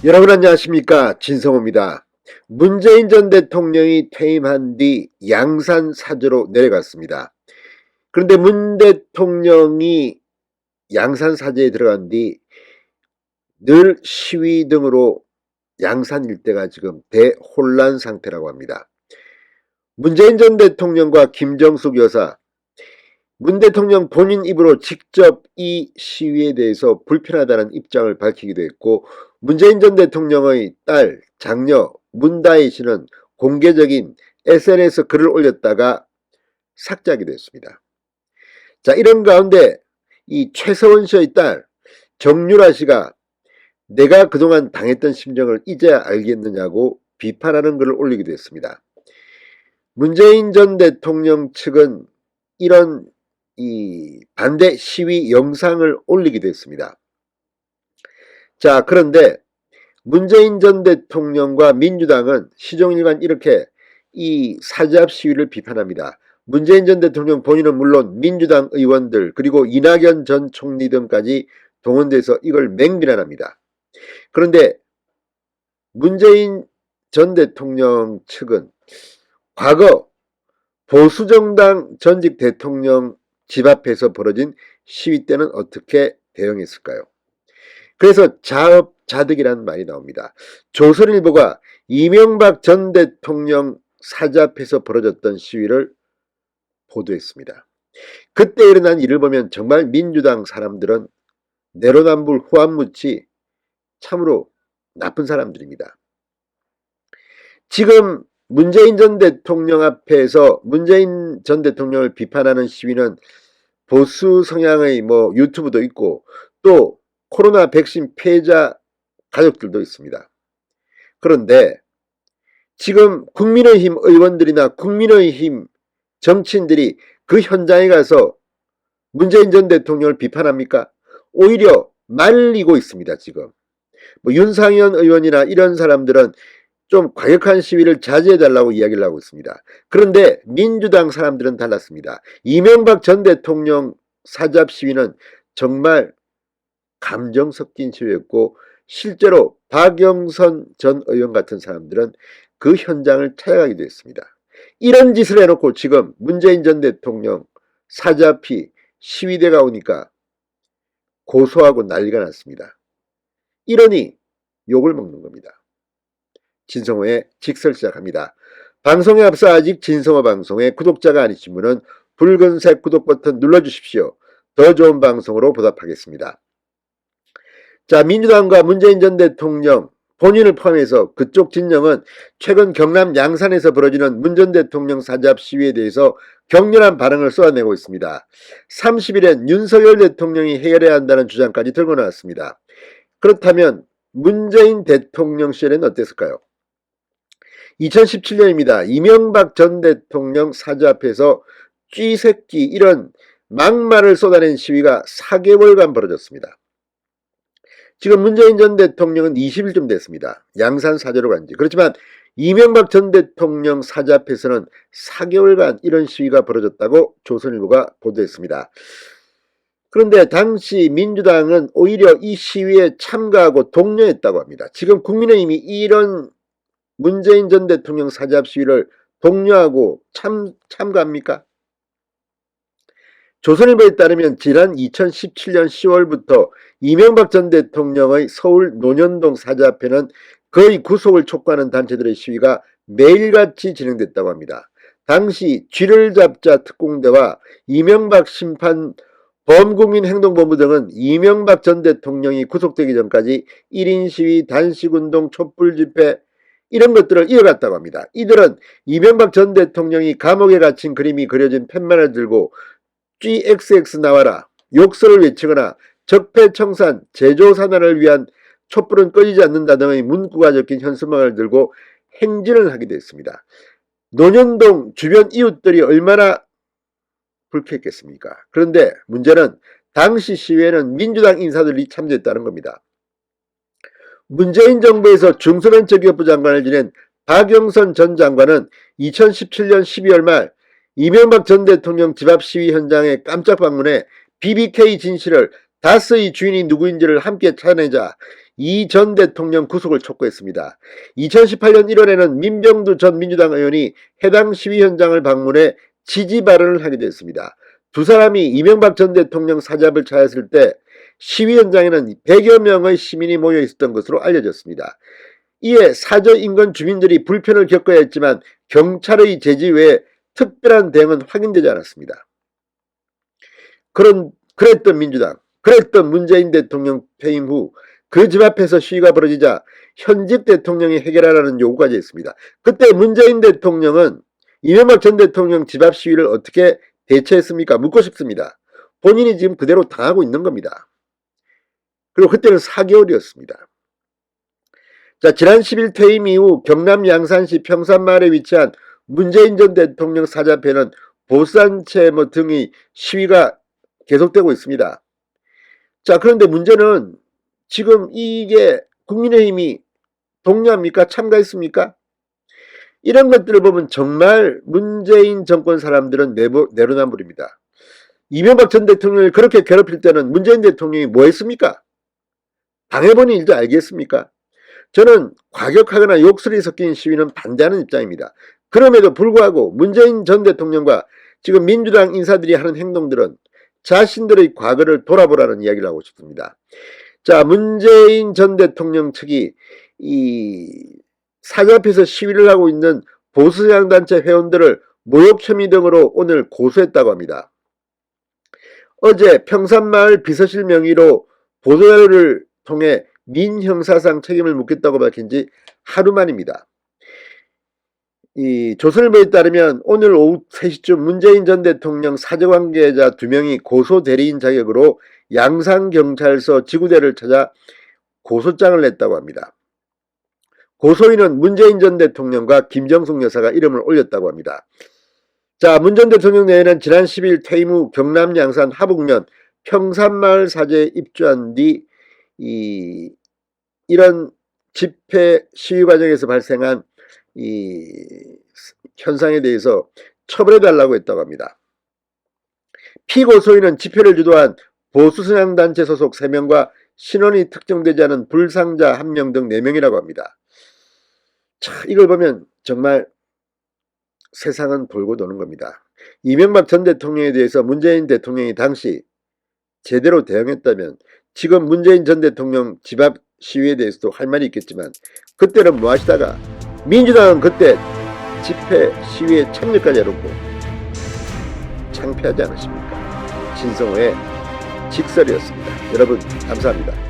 여러분 안녕하십니까, 진성호입니다. 문재인 전 대통령이 퇴임한 뒤 양산 사저로 내려갔습니다. 그런데 문 대통령이 양산 사저에 들어간 뒤 늘 시위 등으로 양산 일대가 지금 대혼란 상태라고 합니다. 문재인 전 대통령과 김정숙 여사, 문 대통령 본인 입으로 직접 이 시위에 대해서 불편하다는 입장을 밝히기도 했고, 문재인 전 대통령의 딸, 장녀 문다혜 씨는 공개적인 SNS 글을 올렸다가 삭제하기도 했습니다. 자, 이런 가운데 이 최서원 씨의 딸 정유라 씨가 내가 그동안 당했던 심정을 이제야 알겠느냐고 비판하는 글을 올리기도 했습니다. 문재인 전 대통령 측은 이런 이 반대 시위 영상을 올리기도 했습니다. 자, 그런데 문재인 전 대통령과 민주당은 시종일관 이렇게 이 사죄 앞 시위를 비판합니다. 문재인 전 대통령 본인은 물론 민주당 의원들 그리고 이낙연 전 총리 등까지 동원돼서 이걸 맹비난합니다. 그런데 문재인 전 대통령 측은 과거 보수정당 전직 대통령 집 앞에서 벌어진 시위 때는 어떻게 대응했을까요? 그래서 자업자득이라는 말이 나옵니다. 조선일보가 이명박 전 대통령 사저 앞에서 벌어졌던 시위를 보도했습니다. 그때 일어난 일을 보면 정말 민주당 사람들은 내로남불 후안무치 참으로 나쁜 사람들입니다. 지금 문재인 전 대통령 앞에서 문재인 전 대통령을 비판하는 시위는 보수 성향의 유튜브도 있고 또 코로나 백신 피해자 가족들도 있습니다. 그런데 지금 국민의힘 의원들이나 국민의힘 정치인들이 그 현장에 가서 문재인 전 대통령을 비판합니까? 오히려 말리고 있습니다. 지금 윤상현 의원이나 이런 사람들은 좀 과격한 시위를 자제해달라고 이야기를 하고 있습니다. 그런데 민주당 사람들은 달랐습니다. 이명박 전 대통령 사저 앞 시위는 정말 감정 섞인 시위였고 실제로 박영선 전 의원 같은 사람들은 그 현장을 찾아가기도 했습니다. 이런 짓을 해놓고 지금 문재인 전 대통령 사저 앞이 시위대가 오니까 고소하고 난리가 났습니다. 이러니 욕을 먹는 겁니다. 진성호의 직설 시작합니다. 방송에 앞서 아직 진성호 방송의 구독자가 아니신 분은 붉은색 구독 버튼 눌러주십시오. 더 좋은 방송으로 보답하겠습니다. 자, 민주당과 문재인 전 대통령 본인을 포함해서 그쪽 진영은 최근 경남 양산에서 벌어지는 문 전 대통령 사저 앞 시위에 대해서 격렬한 반응을 쏟아내고 있습니다. 30일엔 윤석열 대통령이 해결해야 한다는 주장까지 들고 나왔습니다. 그렇다면 문재인 대통령 시절에는 어땠을까요? 2017년입니다. 이명박 전 대통령 사저 앞에서 쥐새끼 이런 막말을 쏟아낸 시위가 4개월간 벌어졌습니다. 지금 문재인 전 대통령은 20일쯤 됐습니다. 양산 사저로 간지. 그렇지만 이명박 전 대통령 사저 앞에서는 4개월간 이런 시위가 벌어졌다고 조선일보가 보도했습니다. 그런데 당시 민주당은 오히려 이 시위에 참가하고 독려했다고 합니다. 지금 국민의힘이 이런 문재인 전 대통령 사저 앞 시위를 독려하고 참가합니까? 조선일보에 따르면 지난 2017년 10월부터 이명박 전 대통령의 서울 논현동 사저 앞에는 거의 구속을 촉구하는 단체들의 시위가 매일같이 진행됐다고 합니다. 당시 쥐를 잡자 특공대와 이명박 심판 범국민행동본부 등은 이명박 전 대통령이 구속되기 전까지 1인 시위, 단식운동, 촛불집회 이런 것들을 이어갔다고 합니다. 이들은 이명박 전 대통령이 감옥에 갇힌 그림이 그려진 팻말을 들고 GXX 나와라, 욕설을 외치거나 적폐청산, 제조산화를 위한 촛불은 꺼지지 않는다 등의 문구가 적힌 현수막을 들고 행진을 하기도 했습니다. 논현동 주변 이웃들이 얼마나 불쾌했겠습니까? 그런데 문제는 당시 시위에는 민주당 인사들이 참여했다는 겁니다. 문재인 정부에서 중소벤처기업부 장관을 지낸 박영선 전 장관은 2017년 12월 말 이명박 전 대통령 집 앞 시위 현장에 깜짝 방문해 BBK 진실을 다스의 주인이 누구인지를 함께 찾아내자 이 전 대통령 구속을 촉구했습니다. 2018년 1월에는 민병두 전 민주당 의원이 해당 시위 현장을 방문해 지지 발언을 하게 됐습니다. 두 사람이 이명박 전 대통령 사잡을 찾았을 때 시위 현장에는 100여 명의 시민이 모여 있었던 것으로 알려졌습니다. 이에 사저 인근 주민들이 불편을 겪어야 했지만 경찰의 제지 외에 특별한 대응은 확인되지 않았습니다. 그랬던 민주당, 그랬던 문재인 대통령 퇴임 후 그 집 앞에서 시위가 벌어지자 현직 대통령이 해결하라는 요구까지 했습니다. 그때 문재인 대통령은 이명박 전 대통령 집 앞 시위를 어떻게 대처했습니까? 묻고 싶습니다. 본인이 지금 그대로 당하고 있는 겁니다. 그리고 그때는 4개월이었습니다. 자, 지난 10일 퇴임 이후 경남 양산시 평산마을에 위치한 문재인 전 대통령 사저앞에는 보수단체 등의 시위가 계속되고 있습니다. 자, 그런데 문제는 지금 이게 국민의힘이 독려합니까? 참가했습니까? 이런 것들을 보면 정말 문재인 정권 사람들은 내로남불입니다. 이명박 전 대통령을 그렇게 괴롭힐 때는 문재인 대통령이 뭐 했습니까? 당해보는 일도 알겠습니까? 저는 과격하거나 욕설이 섞인 시위는 반대하는 입장입니다. 그럼에도 불구하고 문재인 전 대통령과 지금 민주당 인사들이 하는 행동들은 자신들의 과거를 돌아보라는 이야기를 하고 싶습니다. 자, 문재인 전 대통령 측이 이 사저 앞에서 시위를 하고 있는 보수성향단체 회원들을 모욕 혐의 등으로 오늘 고소했다고 합니다. 어제 평산마을 비서실 명의로 보도자료를 통해 민형사상 책임을 묻겠다고 밝힌 지 하루 만입니다. 이 조선일보에 따르면 오늘 오후 3시쯤 문재인 전 대통령 사저관계자 2명이 고소 대리인 자격으로 양산경찰서 지구대를 찾아 고소장을 냈다고 합니다. 고소인은 문재인 전 대통령과 김정숙 여사가 이름을 올렸다고 합니다. 자, 문 전 대통령 내에는 지난 10일 퇴임 후 경남 양산 하북면 평산마을 사저에 입주한 뒤 이런 집회 시위 과정에서 발생한 이 현상에 대해서 처벌해달라고 했다고 합니다. 피고소인은 집회를 주도한 보수성향단체 소속 3명과 신원이 특정되지 않은 불상자 1명 등 4명이라고 합니다. 자, 이걸 보면 정말 세상은 돌고 도는 겁니다. 이명박 전 대통령에 대해서 문재인 대통령이 당시 제대로 대응했다면 지금 문재인 전 대통령 집 앞 시위에 대해서도 할 말이 있겠지만 그때는 뭐 하시다가 민주당은 그때 집회 시위에 참여까지 해놓고 창피하지 않으십니까? 진성호의 직설이었습니다. 여러분 감사합니다.